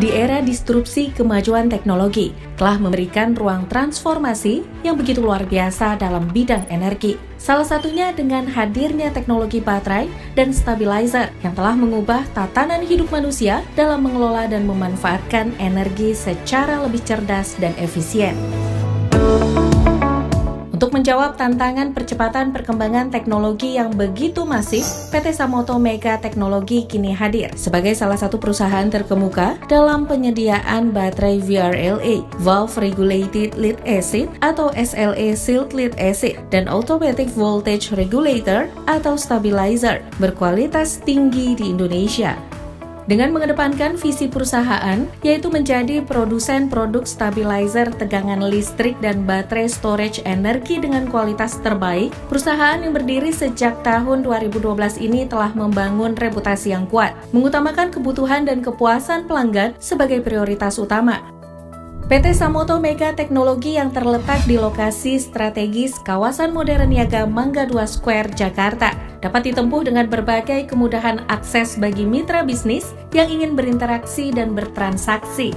di era disrupsi kemajuan teknologi telah memberikan ruang transformasi yang begitu luar biasa dalam bidang energi. Salah satunya dengan hadirnya teknologi baterai dan stabilizer yang telah mengubah tatanan hidup manusia dalam mengelola dan memanfaatkan energi secara lebih cerdas dan efisien. Untuk menjawab tantangan percepatan perkembangan teknologi yang begitu masif, PT Samoto Mega Teknologi kini hadir sebagai salah satu perusahaan terkemuka dalam penyediaan baterai VRLA, Valve Regulated Lead Acid atau SLA Sealed Lead Acid, dan Automatic Voltage Regulator atau Stabilizer berkualitas tinggi di Indonesia. Dengan mengedepankan visi perusahaan, yaitu menjadi produsen produk stabilizer tegangan listrik dan baterai storage energi dengan kualitas terbaik, perusahaan yang berdiri sejak tahun 2012 ini telah membangun reputasi yang kuat, mengutamakan kebutuhan dan kepuasan pelanggan sebagai prioritas utama. PT Samoto Mega Teknologi yang terletak di lokasi strategis kawasan modern Niaga Mangga 2 Square, Jakarta, dapat ditempuh dengan berbagai kemudahan akses bagi mitra bisnis yang ingin berinteraksi dan bertransaksi.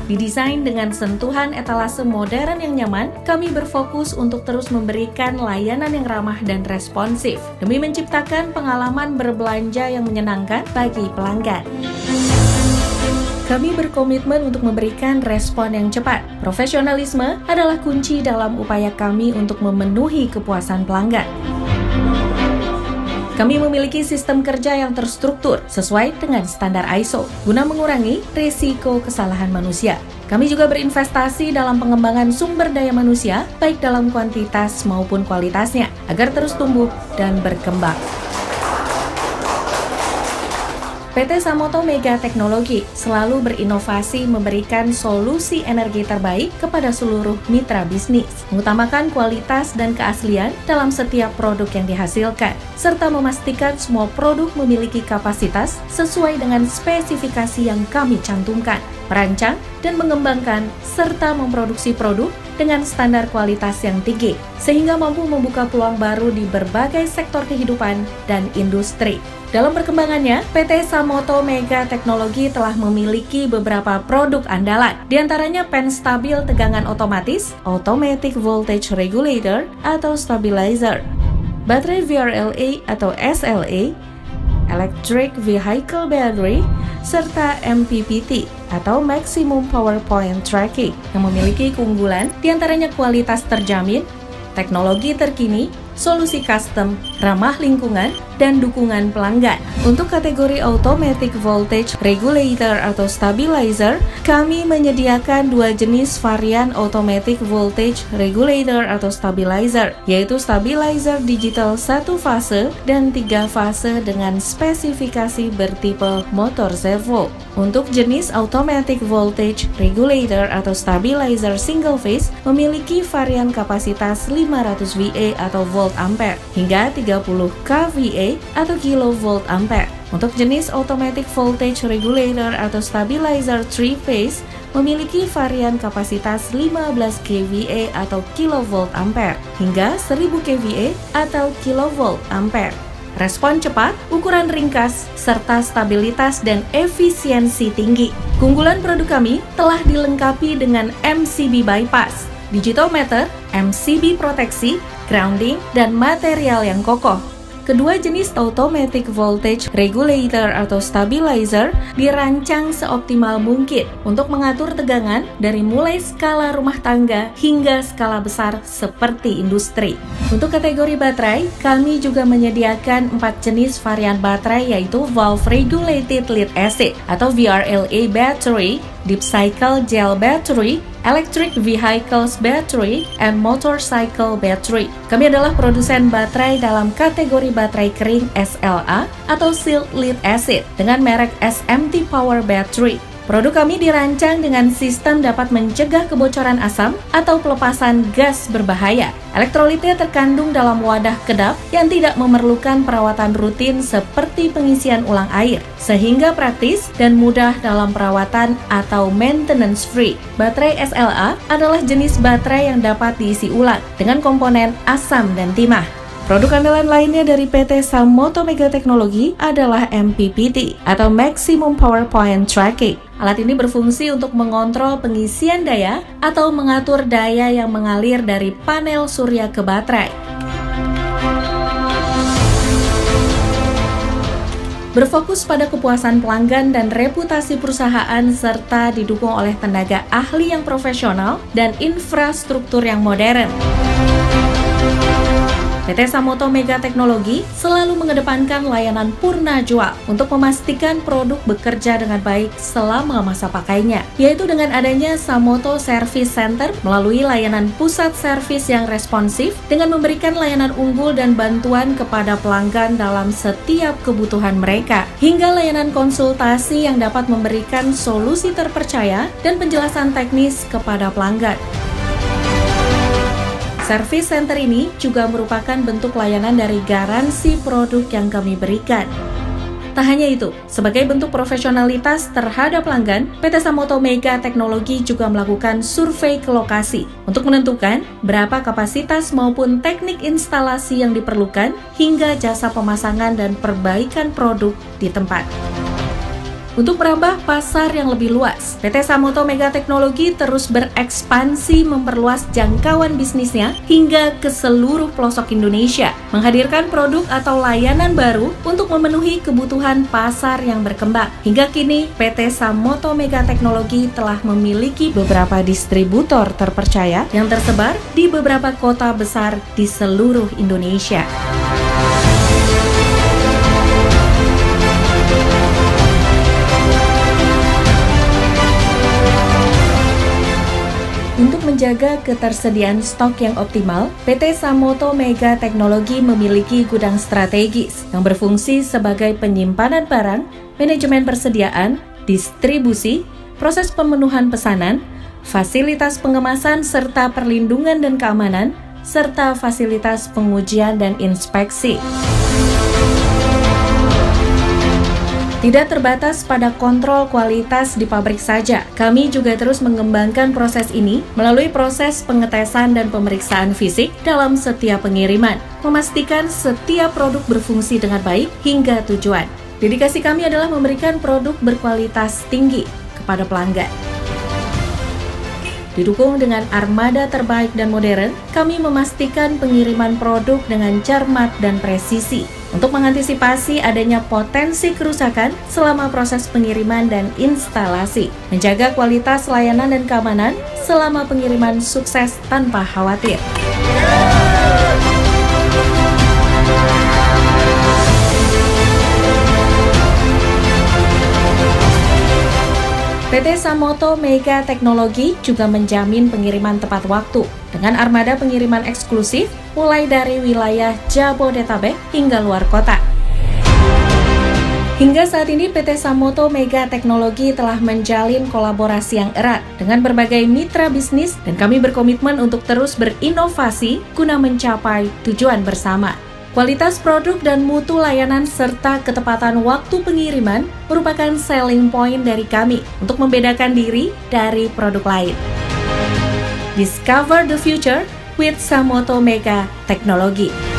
Didesain dengan sentuhan etalase modern yang nyaman, kami berfokus untuk terus memberikan layanan yang ramah dan responsif demi menciptakan pengalaman berbelanja yang menyenangkan bagi pelanggan. Kami berkomitmen untuk memberikan respon yang cepat. Profesionalisme adalah kunci dalam upaya kami untuk memenuhi kepuasan pelanggan. Kami memiliki sistem kerja yang terstruktur sesuai dengan standar ISO, guna mengurangi risiko kesalahan manusia. Kami juga berinvestasi dalam pengembangan sumber daya manusia, baik dalam kuantitas maupun kualitasnya, agar terus tumbuh dan berkembang. PT Samoto Mega Teknologi selalu berinovasi memberikan solusi energi terbaik kepada seluruh mitra bisnis, mengutamakan kualitas dan keaslian dalam setiap produk yang dihasilkan, serta memastikan semua produk memiliki kapasitas sesuai dengan spesifikasi yang kami cantumkan, merancang dan mengembangkan, serta memproduksi produk dengan standar kualitas yang tinggi, sehingga mampu membuka peluang baru di berbagai sektor kehidupan dan industri. Dalam perkembangannya, PT Samoto Mega Teknologi telah memiliki beberapa produk andalan, diantaranya pen stabil tegangan otomatis, Automatic Voltage Regulator atau Stabilizer, baterai VRLA atau SLA, Electric Vehicle Battery, serta MPPT atau Maximum Power Point Tracking yang memiliki keunggulan diantaranya kualitas terjamin, teknologi terkini, solusi custom, ramah lingkungan, dan dukungan pelanggan. Untuk kategori Automatic Voltage Regulator atau Stabilizer, kami menyediakan dua jenis varian Automatic Voltage Regulator atau Stabilizer, yaitu Stabilizer Digital 1 fase dan 3 fase dengan spesifikasi bertipe motor servo. Untuk jenis Automatic Voltage Regulator atau Stabilizer Single Phase memiliki varian kapasitas 500 VA atau volt ampere hingga 30 kVA atau kilovolt ampere. Untuk jenis Automatic Voltage Regulator atau Stabilizer 3 Phase memiliki varian kapasitas 15 kVA atau kilovolt ampere hingga 1000 kVA atau kilovolt ampere. Respon cepat, ukuran ringkas, serta stabilitas dan efisiensi tinggi. Keunggulan produk kami telah dilengkapi dengan MCB bypass, digital meter, MCB proteksi, grounding, dan material yang kokoh. Kedua jenis Automatic Voltage Regulator atau Stabilizer dirancang seoptimal mungkin untuk mengatur tegangan dari mulai skala rumah tangga hingga skala besar seperti industri. Untuk kategori baterai, kami juga menyediakan 4 jenis varian baterai yaitu Valve Regulated Lead Acid atau VRLA Battery, Deep Cycle Gel Battery, Electric Vehicles Battery, and Motorcycle Battery. Kami adalah produsen baterai dalam kategori baterai kering SLA atau Sealed Lead Acid dengan merek SMT Power Battery. Produk kami dirancang dengan sistem dapat mencegah kebocoran asam atau pelepasan gas berbahaya. Elektrolitnya terkandung dalam wadah kedap yang tidak memerlukan perawatan rutin seperti pengisian ulang air, sehingga praktis dan mudah dalam perawatan atau maintenance free. Baterai SLA adalah jenis baterai yang dapat diisi ulang dengan komponen asam dan timah. Produk andalan lainnya dari PT Samoto Mega Teknologi adalah MPPT atau Maximum Power Point Tracking. Alat ini berfungsi untuk mengontrol pengisian daya atau mengatur daya yang mengalir dari panel surya ke baterai. Berfokus pada kepuasan pelanggan dan reputasi perusahaan serta didukung oleh tenaga ahli yang profesional dan infrastruktur yang modern. PT Samoto Mega Teknologi selalu mengedepankan layanan purna jual untuk memastikan produk bekerja dengan baik selama masa pakainya, yaitu dengan adanya Samoto Service Center melalui layanan pusat servis yang responsif dengan memberikan layanan unggul dan bantuan kepada pelanggan dalam setiap kebutuhan mereka, hingga layanan konsultasi yang dapat memberikan solusi terpercaya dan penjelasan teknis kepada pelanggan. Service Center ini juga merupakan bentuk layanan dari garansi produk yang kami berikan. Tak hanya itu, sebagai bentuk profesionalitas terhadap pelanggan, PT Samoto Mega Teknologi juga melakukan survei ke lokasi untuk menentukan berapa kapasitas maupun teknik instalasi yang diperlukan hingga jasa pemasangan dan perbaikan produk di tempat. Untuk merambah pasar yang lebih luas, PT Samoto Mega Teknologi terus berekspansi memperluas jangkauan bisnisnya hingga ke seluruh pelosok Indonesia, menghadirkan produk atau layanan baru untuk memenuhi kebutuhan pasar yang berkembang. Hingga kini, PT Samoto Mega Teknologi telah memiliki beberapa distributor terpercaya yang tersebar di beberapa kota besar di seluruh Indonesia. Untuk menjaga ketersediaan stok yang optimal, PT Samoto Mega Teknologi memiliki gudang strategis yang berfungsi sebagai penyimpanan barang, manajemen persediaan, distribusi, proses pemenuhan pesanan, fasilitas pengemasan serta perlindungan dan keamanan, serta fasilitas pengujian dan inspeksi. Tidak terbatas pada kontrol kualitas di pabrik saja, kami juga terus mengembangkan proses ini melalui proses pengetesan dan pemeriksaan fisik dalam setiap pengiriman, memastikan setiap produk berfungsi dengan baik hingga tujuan. Dedikasi kami adalah memberikan produk berkualitas tinggi kepada pelanggan. Didukung dengan armada terbaik dan modern, kami memastikan pengiriman produk dengan cermat dan presisi untuk mengantisipasi adanya potensi kerusakan selama proses pengiriman dan instalasi, menjaga kualitas layanan dan keamanan selama pengiriman sukses tanpa khawatir. PT Samoto Mega Teknologi juga menjamin pengiriman tepat waktu dengan armada pengiriman eksklusif mulai dari wilayah Jabodetabek hingga luar kota. Hingga saat ini PT Samoto Mega Teknologi telah menjalin kolaborasi yang erat dengan berbagai mitra bisnis dan kami berkomitmen untuk terus berinovasi guna mencapai tujuan bersama. Kualitas produk dan mutu layanan serta ketepatan waktu pengiriman merupakan selling point dari kami untuk membedakan diri dari produk lain. Discover the future with Samoto Mega Teknologi.